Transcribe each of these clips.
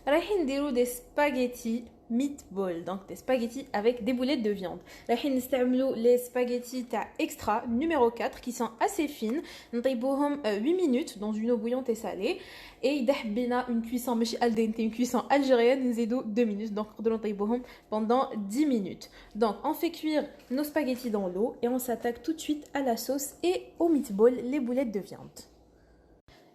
رايحين نديرو des spaghettis meatball, donc des spaghettis avec des boulettes de viande. رايحين نستعملوا les spaghettis تاع extra numéro 4 qui sont assez fines. نطيبوهم 8 minutes dans une eau bouillante et salée. Et إذا حبينا une cuisson ماشي al dente, une cuisson algérienne, نزيدو 2 minutes. Donc نقدروا نطيبوهم pendant 10 minutes. Donc on fait cuire nos spaghettis dans l'eau et on s'attaque tout de suite à la sauce et aux meatballs, les boulettes de viande.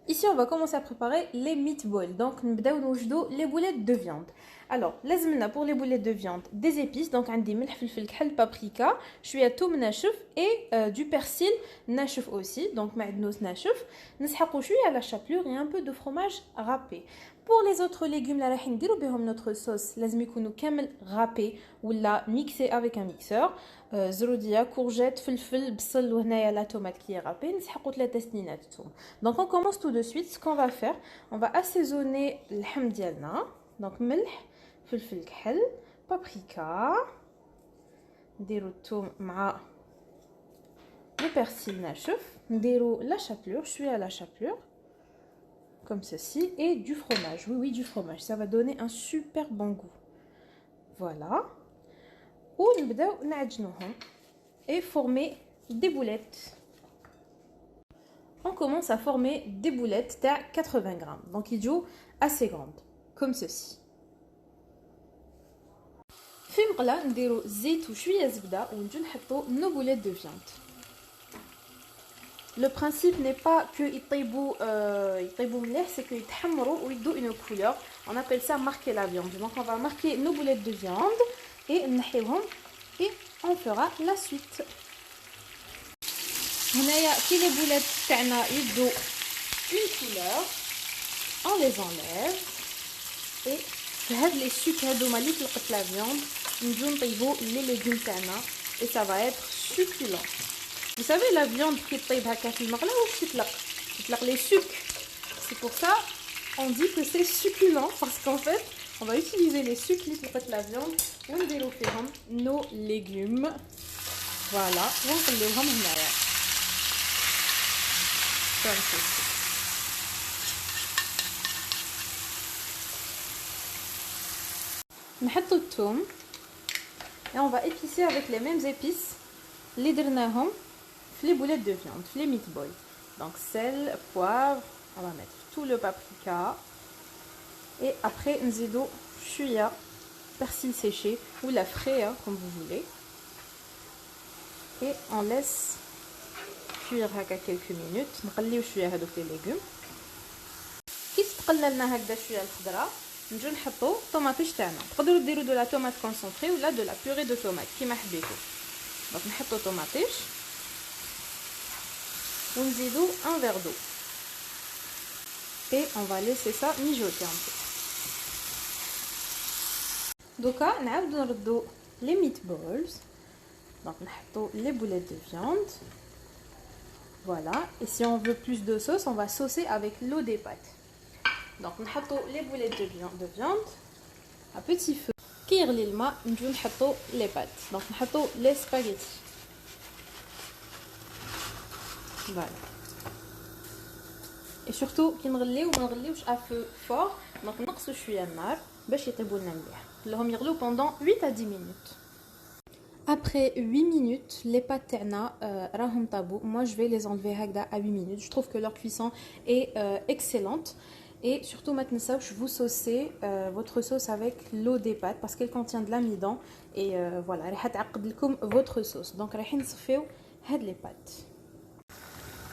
Ici, on va commencer à préparer les meatballs. Donc, nous allons les boulettes de viande. Alors, لازمنا pour les boulettes de viande des épices. Donc, عندي ملح فلفل كحل paprika, شوية توم ناشف et du persil ناشف aussi. Donc, معدنوس ناشف. نسحقوا شوية على chapelure et un peu de fromage râpé. Pour les autres légumes, là راح نديرو بهم notre sauce. لازم يكونوا كامل râpé ولا mixé avec un mixeur. زرودية, courgette, فلفل, بصل وهنايا la tomate qui est râpée. نسحقوا 3 سنينات توم. Donc, on commence tout de suite. Ce qu'on va faire, on va assaisonner اللحم ديالنا. Donc, ملح فلفل كحل بابريكا نديرو الثوم مع لو بيرسيل ناشف نديرو لا شابلور شويه لا شابلور comme ceci et du fromage. Oui, du fromage, ça va donner un super bon goût. Voilà. ونبداو نعجنوهم et former des boulettes. On commence à former des boulettes تاع 80 grammes. Donc ils jouent assez grandes comme ceci. في مقله نديرو زيت وشويه زبده ونجي نحطو nos boulettes de viande. Le principe n'est pas que يطيبوا مليح, c'est que يتحمروا ويدوا une couleur. On appelle ça marquer la viande. Donc on va marquer nos boulettes de viande et نحيوهم et on fera la suite. هنايا كي les boulettes تاعنا يدوا une couleur, on les enlève et هاد لي سوك هادوما اللي طلقت لا فياند نجيو نطيبو لي ليغوم تاعنا et ça va être succulent. Vous savez la viande qui طيب هكا في المقله واش تطلق les sucs. C'est pour ça on dit que c'est succulent parce qu'en fait on va utiliser les sucs اللي طلقت la viande ونديرو فيهم nos légumes. Voilà, ونقليوهم هنايا. Comme ceci. نحطو الثوم et on va épicer avec les mêmes épices اللي درناهم في les boulettes de viande, في les meatballs. Donc sel, poivre, on va mettre tout le paprika et après نزيدو شويه persil séché ou la frais comme vous voulez et on laisse cuire هكا quelques minutes. نقليو شويه هذوك les légumes. كي تقلنا لنا هكذا شويه الخضره نجو نحطو طوماطيش تاعنا. تقدروا ديروا دو لا طوماط كونسونطري ولا دو لا بوري دو طوماط كيما حبيتو. دونك نحطو طوماطيش ونزيدو un verre d'eau et on va laisser ça mijoter un peu. دوكا نعاودو نردو les meatballs. Donc نحطو les boulettes de viande. Voilà, et si on veut plus de sauce, on va saucer avec l'eau des pâtes. Donc نحطو les boulettes de viande à petit feu. كي يغلي الماء نجيو نحطو les pâtes. Donc نحطو les spaghettis. Voilà. Et surtout كي نغليو ما نغليوش à feu fort. Donc نقصو شويه النار باش يطيبوا لنا مليح. نخليهم يغلو pendant 8 à 10 minutes. Après 8 minutes, les pâtes تاعنا راهم طابو. Moi je vais les enlever هكذا à 8 minutes. Je trouve que leur cuisson est excellente. Et surtout maintenant, vous saucez votre sauce avec l'eau des pâtes parce qu'elle contient de l'amidon. Et voilà, راح تعقد لكم votre sauce. Donc رايحين نصفيو هاد les pâtes.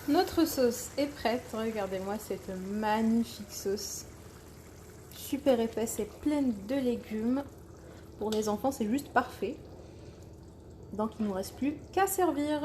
Notre sauce est prête. Regardez-moi cette magnifique sauce. Super épaisse et pleine de légumes. Pour les enfants, c'est juste parfait. Donc il ne nous reste plus qu'à servir.